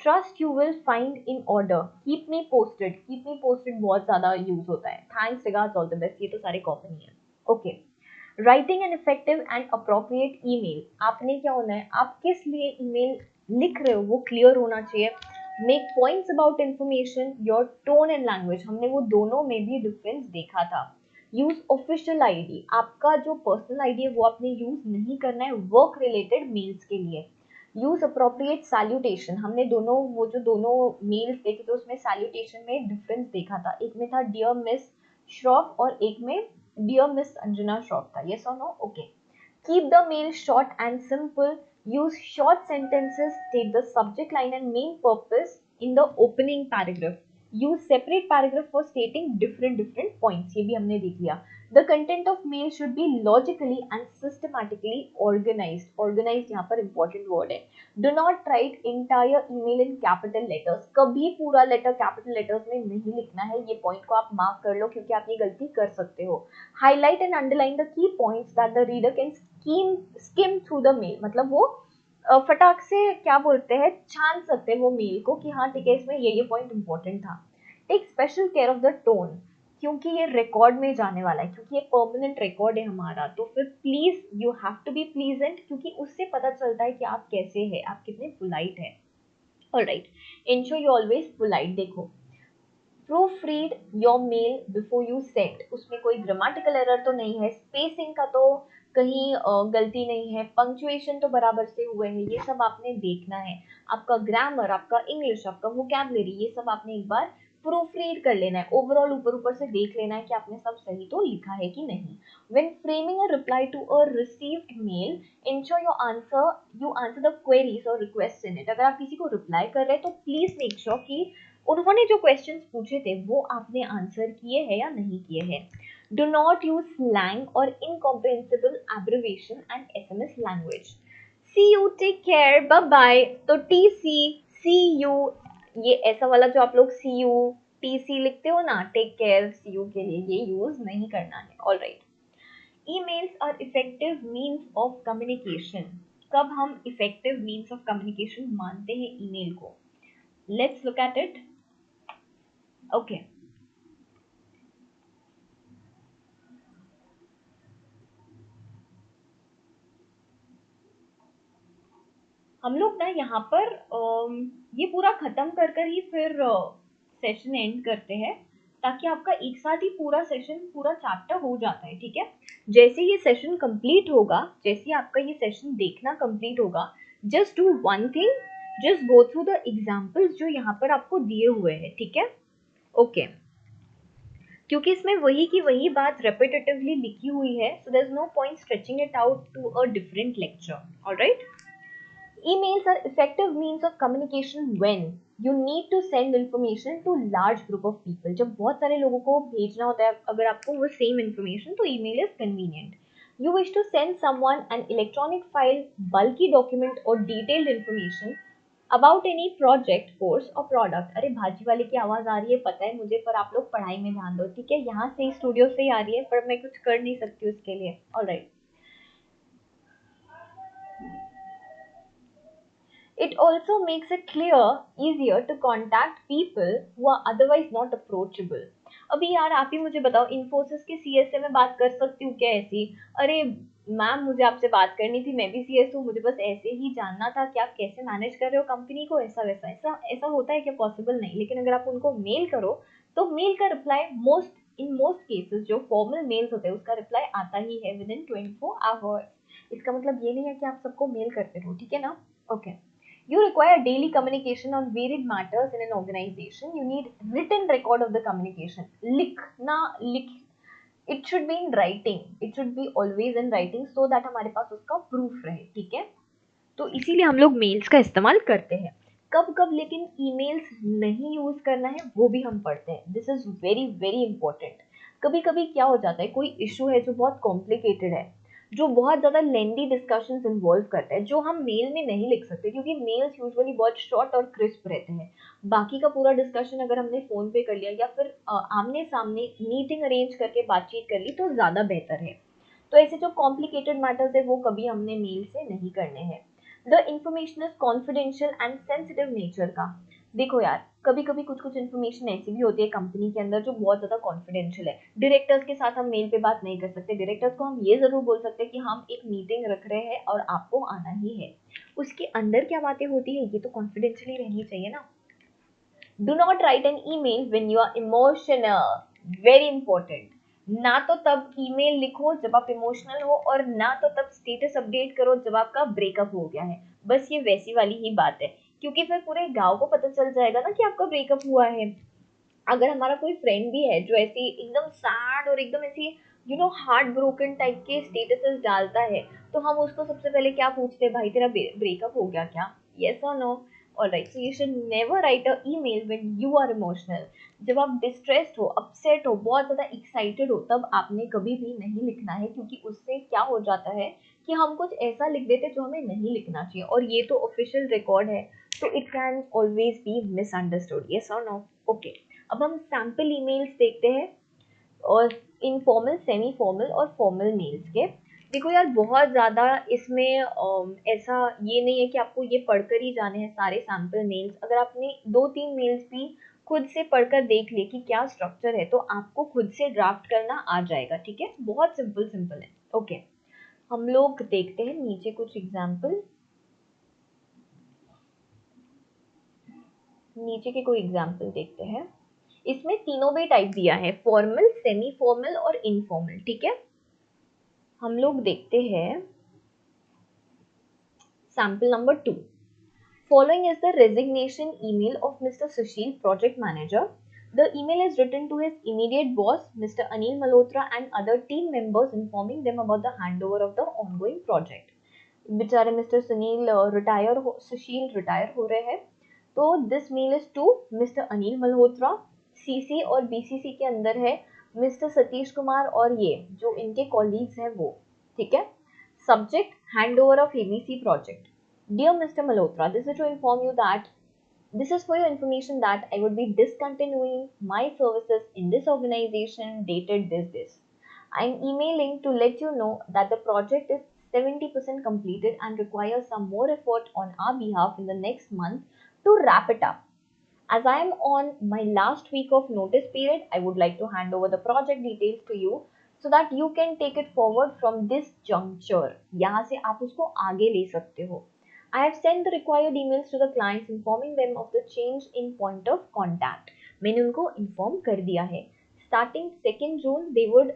trust you will find in order, keep me posted. Keep me posted बहुत ज़्यादा यूज होता है. Thanks, regards, all the best, ये तो सारे common ही है. Okay. Writing an effective and appropriate email. आपने क्या होना है, आप किस लिए ईमेल लिख रहे हो वो क्लियर होना चाहिए. Make points about information, your tone and language. हमने वो दोनों में भी डिफरेंस देखा था. Use official ID. आपका जो पर्सनल आईडी है वो आपने यूज नहीं करना है वर्क रिलेटेड मेल्स के लिए. Use appropriate salutation. हमने दोनों, वो जो दोनों मेल्स देखे थे उसमें सैल्यूटेशन में डिफरेंस देखा था. एक में था डियर मिस श्रॉफ और एक में डियर मिस अंजना श्रॉफ था. यस और no? Okay. Keep the mail short and simple. Use short sentences. State the subject line and main purpose in the opening paragraph. Use separate paragraph for stating different different points, ये भी हमने देख लिया. The content of mail should be logically and systematically organized. Organized यहाँ पर important word है. Do not write entire email in capital letters. कभी पूरा लेटर कैपिटल लेटर्स में नहीं लिखना है. ये पॉइंट को आप मार्क कर लो क्योंकि आप ये गलती कर सकते हो. Highlight and underline the key points that the reader can skim through the mail. मतलब वो फटाक से क्या बोलते हैं, छान सकते हैं वो मेल को कि हाँ ठीक है इसमें ये पॉइंट इंपॉर्टेंट था. Take special care of the tone, क्योंकि ये रिकॉर्ड में जाने वाला है, क्योंकि ये परमानेंट रिकॉर्ड है हमारा, तो फिर please you have to be pleasant, क्योंकि उससे पता चलता है कि आप कैसे हैं, आप कितने पोलाइट हैं. ऑलराइट, इंश्योर यू ऑलवेज पोलाइट. देखो, proofread your mail before you send. उसमें कोई ग्रामेटिकल एरर तो नहीं है, स्पेसिंग का तो कहीं गलती नहीं है, पंक्चुएशन तो बराबर से हुए हैं, ये सब आपने देखना है. आपका ग्रामर, आपका इंग्लिश, आपका वोकैबुलरी, ये सब आपने एक बार प्रूफ रीड कर लेना है. ओवरऑल ऊपर ऊपर से देख लेना है कि आपने सब सही तो लिखा है कि नहीं. When framing a reply to a received mail, ensure you answer the queries और रिक्वेस्ट इन इट. अगर आप किसी को रिप्लाई कर रहे हैं तो प्लीज मेक श्योर कि उन्होंने जो क्वेश्चंस पूछे थे वो आपने आंसर किए हैं या नहीं किए हैं. डू नॉट यूज स्लैंग और incomprehensible abbreviation and SMS language. See you, take care, bye bye. तो टी सी, सी यू, ये ऐसा वाला जो आप लोग सी यू टी सी लिखते हो ना, टेक केयर सी यू के लिए, ये यूज नहीं करना है. Alright. Emails are effective means of communication. कब हम इफेक्टिव मीन्स ऑफ कम्युनिकेशन मानते हैं ईमेल को? Let's look at it. Okay, हम लोग ना यहाँ पर ये पूरा खत्म कर कर ही फिर सेशन एंड करते हैं, ताकि आपका एक साथ ही पूरा सेशन, पूरा चैप्टर हो जाता है. ठीक है, जैसे ये सेशन कंप्लीट होगा, जैसे आपका ये सेशन देखना कंप्लीट होगा, just do one thing, just go through the examples जो यहाँ पर आपको दिए हुए हैं. ठीक है, ओके. क्योंकि इसमें वही की वही बात रेपिटेटिवली लिखी हुई है, so there is no point stretching it out to a different lecture. Alright. Emails are effective means of communication when you need to send information to large group of people. जब बहुत सारे लोगों को भेजना होता है अगर आपको वो same information, तो email is convenient. You wish to send someone an electronic file, bulky document or detailed information about any project, course or product. अरे भाजी वाले की आवाज आ रही है पता है मुझे, पर आप लोग पढ़ाई में ध्यान दो. ठीक है, यहाँ से स्टूडियो से ही आ रही है, पर मैं कुछ कर नहीं सकती उसके लिए. Alright. It also makes it easier to contact people who are otherwise not approachable. अभी यार आप ही मुझे बताओ, इन्फोसिस के सीएस से मैं बात कर सकती हूँ क्या ऐसी? अरे मैम मुझे आपसे बात करनी थी, मैं भी सीएस हूँ, मुझे बस ऐसे ही जानना था कि आप कैसे मैनेज कर रहे हो कंपनी को, ऐसा वैसा. ऐसा ऐसा होता है क्या? पॉसिबल नहीं. लेकिन अगर आप उनको मेल करो तो मेल का रिप्लाई इन मोस्ट केसेस जो फॉर्मल मेल्स होते हैं उसका रिप्लाई आता ही है विद इन 24 आवर्स. इसका मतलब ये नहीं है कि आप सबको मेल करते रहो. ठीक है ना? Okay. You require daily communication on varied matters in an organization. You need written record of the communication. लिखना लिख It should be in writing. It should be always in writing so that हमारे पास उसका proof रहे. ठीक है, तो इसीलिए हम लोग मेल्स का इस्तेमाल करते हैं. कब कब लेकिन ईमेल्स नहीं यूज करना है वो भी हम पढ़ते हैं. This is very very important. कभी कभी क्या हो जाता है, कोई इशू है जो बहुत कॉम्प्लिकेटेड है, जो बहुत ज़्यादा लेंदी डिस्कशंस इन्वॉल्व करता है, जो हम मेल में नहीं लिख सकते क्योंकि मेल्स यूजुअली बहुत शॉर्ट और क्रिस्प रहते हैं. बाकी का पूरा डिस्कशन अगर हमने फ़ोन पे कर लिया या फिर आमने सामने मीटिंग अरेंज करके बातचीत कर ली तो ज़्यादा बेहतर है. तो ऐसे जो कॉम्प्लिकेटेड मैटर्स है वो कभी हमने मेल से नहीं करने हैं. The information is confidential and sensitive nature का. देखो यार, कभी कभी कुछ कुछ इन्फॉर्मेशन ऐसी भी होती है कंपनी के अंदर जो बहुत ज़्यादा कॉन्फिडेंशियल है. डायरेक्टर्स के साथ हम मेल पे बात नहीं कर सकते. डायरेक्टर्स को हम ये ज़रूर बोल सकते हैं कि हम एक मीटिंग रख रहे हैं और आपको आना ही है. उसके अंदर क्या बातें होती है ये तो कॉन्फिडेंशियल ही रहनी चाहिए ना. Do not write an email when you are emotional. Very important. ना तो तब ईमेल लिखो जब आप इमोशनल हो, और ना तो तब स्टेटस अपडेट करो जब आपका ब्रेकअप हो गया है. बस ये वैसी वाली ही बात है, क्योंकि फिर पूरे गांव को पता चल जाएगा ना कि आपका ब्रेकअप हुआ है. अगर हमारा कोई फ्रेंड भी है जो ऐसी एकदम सैड और एकदम ऐसी हार्ट ब्रोकन टाइप के स्टेटसेस डालता है, तो हम उसको सबसे पहले क्या पूछते हैं, भाई तेरा ब्रेकअप हो गया क्या? यस और no? Alright, so you should never write a email when you are emotional. जब आप डिस्ट्रेस्ड हो, अपसेट हो, बहुत ज़्यादा एक्साइटेड हो, तब आपने कभी भी नहीं लिखना है, क्योंकि उससे क्या हो जाता है कि हम कुछ ऐसा लिख देते जो हमें नहीं लिखना चाहिए, और ये तो ऑफिशियल रिकॉर्ड है, तो it can always be misunderstood. Yes और नो? ओके, अब हम सैम्पल ईमेल्स देखते हैं, और इनफॉर्मल, सेमी फॉर्मल और फॉर्मल मेल्स के। देखो यार, बहुत ज़्यादा इसमें ऐसा ये नहीं है कि आपको ये पढ़कर ही जाने हैं सारे सैम्पल मेल्स। अगर आपने 2-3 मेल्स भी खुद से पढ़कर देख ले कि क्या स्ट्रक्चर है, तो आपको खुद से ड्राफ्ट करना आ जाएगा। ठीक है, बहुत सिंपल सिंपल है। ओके, हम लोग देखते हैं नीचे कुछ एग्जाम्पल, नीचे के कोई एग्जाम्पल देखते हैं। इसमें तीनों भी टाइप दिया है, फॉर्मल, सेमी फॉर्मल और इनफॉर्मल। ठीक है, हम लोग देखते हैं sample number 2. Following is the resignation email of Mr. Sushil, project manager. The email is written to his immediate boss, Mr. Anil Malhotra, and other team members, informing them about the handover of the ongoing project. बेचारे Mister Sunil Sushil retire हो रहे हैं, तो this mail is to Mister Anil Malhotra. CC और BCC के अंदर है mister Satish Kumar और ये जो इनके कॉलीग्स हैं वो। ठीक है, subject handover of ABC project. Dear Mr. Malhotra, this is to inform you that this is for your information that I would be discontinuing my services in this organization dated this. I am emailing to let you know that the project is 70% completed and requires some more effort on our behalf in the next month to wrap it up. As I am on my last week of notice period, I would like to hand over the project details to you so that you can take it forward from this juncture. यहाँ से आप उसको आगे ले सकते हो. I have sent the required emails to the clients informing them of the change in point of contact. मैंने उनको inform कर दिया है. Starting 2nd June, they would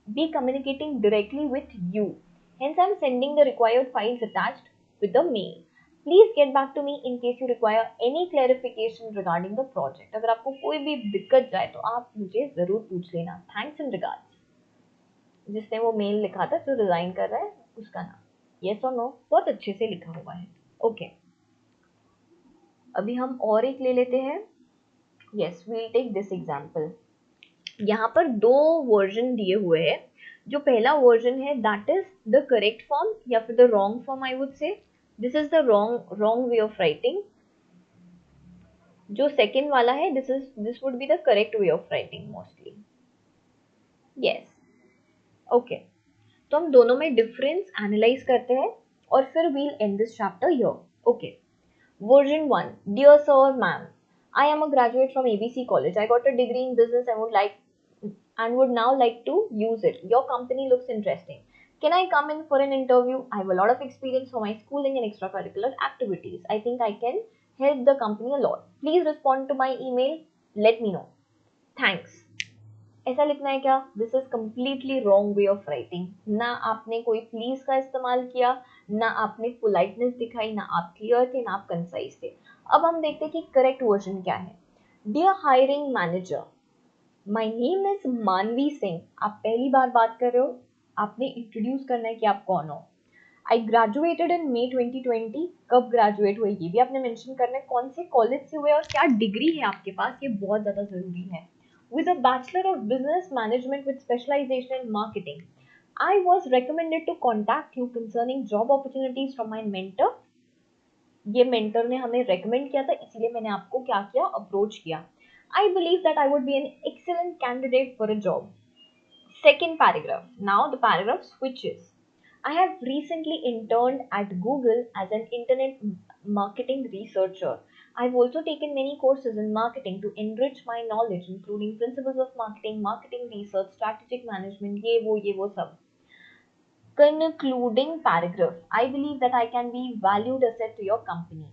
be communicating directly with you. Hence, I am sending the required files attached with the mail. Please get back to me in case you require any clarification regarding the project. अगर आपको कोई भी दिक्कत जाए तो आप मुझे जरूर पूछ लेना. Thanks and regards. जिसने वो मेल लिखा था, जो रिजाइन कर रहा है, उसका नाम. Yes or no? बहुत अच्छे से लिखा हुआ है. Okay. अभी हम और एक ले लेते हैं. Yes, we'll take this example. यहाँ पर दो वर्जन दिए हुए हैं. जो पहला वर्जन है that is the correct form या फिर the wrong form, I would से. This is the wrong way of writing. जो सेकेंड वाला है, this would be the correct way of writing mostly. Yes, okay. तो हम दोनों में डिफरेंस एनालाइज करते हैं और फिर we'll end this chapter here. Okay, version 1. Dear sir, ma'am, I am a graduate from ABC College. I got a degree in business and would now like to use it. Your company looks interesting. Can I come in for an interview? I have a lot of experience for my schooling and extracurricular activities. I think I can help the company a lot. Please respond to my email. Let me know. Thanks. ऐसा लिखना है क्या? This is completely wrong way of writing. ना आपने कोई please का इस्तेमाल किया, ना आपने पोलाइटनेस दिखाई, ना आप क्लियर थे, ना आप कंसाइज थे. अब हम देखते हैं कि करेक्ट वर्जन क्या है. Dear hiring manager, my name is Manvi Singh. आप पहली बार बात कर रहे हो, आपने इंट्रोड्यूस करना है कि आप कौन हो. I graduated in May 2020. कब ग्रेजुएट हुए ये भी आपने मेंशन करना है, कौन से कॉलेज से हुए और क्या डिग्री है आपके पास, ये बहुत ज़्यादा ज़रूरी है. With a Bachelor of Business Management with specialization in marketing, I was recommended to contact you concerning job opportunities from my mentor. ये मेंटर ने हमें रेकमेंड किया था, इसीलिए मैंने आपको क्या किया, अप्रोच किया. I believe that I would be an excellent candidate for a job. Second paragraph. Now the paragraph switches. I have recently interned at Google as an internet marketing researcher. I've also taken many courses in marketing to enrich my knowledge, including principles of marketing, marketing research, strategic management, ये वो सब. Concluding paragraph. I believe that I can be valued asset to your company.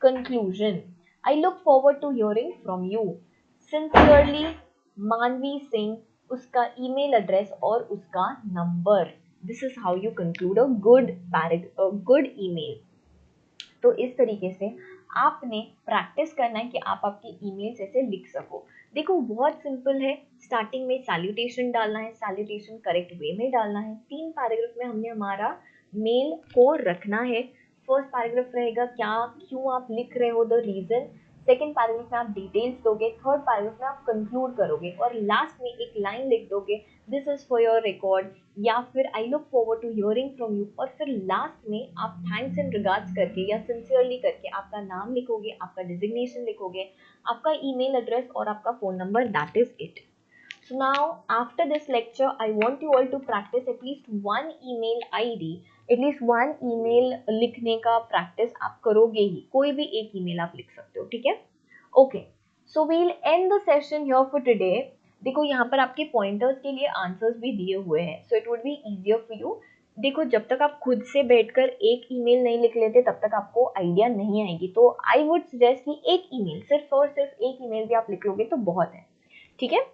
Conclusion. I look forward to hearing from you. Sincerely, Manvi Singh. उसका email address और उसका number. This is how you conclude a good email. तो इस तरीके से आपने practice करना है कि आप आपके ईमेल्स ऐसे लिख सको. देखो, बहुत सिंपल है. स्टार्टिंग में सैल्यूटेशन डालना है, सैल्यूटेशन करेक्ट वे में डालना है. 3 पैराग्राफ में हमने हमारा मेल को रखना है. फर्स्ट पैराग्राफ रहेगा क्या क्यों आप लिख रहे हो, द रीजन। सेकेंड पैराग्राफ में आप डिटेल्स दोगे, थर्ड पैराग्राफ में आप कंक्लूड करोगे और लास्ट में एक लाइन लिख दोगे, this is for your record, या फिर I look forward to hearing from you. और फिर लास्ट में आप थैंक्स एंड रिगार्ड्स करके या सिंसियरली करके आपका नाम लिखोगे, आपका डिजिग्नेशन लिखोगे, आपका ईमेल एड्रेस और आपका phone number, that is it. So now after this lecture, I want you all to practice at least one email ID, at least one email लिखने का practice आप करोगे ही, कोई भी एक email आप लिख सकते हो, ठीक है? Okay, so we'll end the session here for today. देखो यहाँ पर आपके pointers के लिए answers भी दिए हुए हैं, so it would be easier for you. देखो जब तक आप खुद से बैठकर एक ईमेल नहीं लिख लेते तब तक आपको आइडिया नहीं आएगी, तो आई वुड सजेस्ट कि एक ईमेल, सिर्फ और सिर्फ एक ईमेल भी आप लिख लोगे तो बहुत है, ठीक है?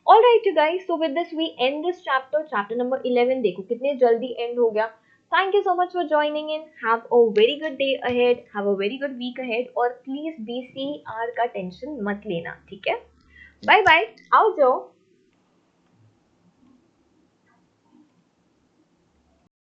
Alright you guys, so with this we end this chapter number 11. देखो कितने जल्दी end हो गया. Thank you so much for joining in. Have a very good day ahead. Have a very good week ahead. और please BCR का tension मत लेना, ठीक है? Bye bye. आओ जाओ.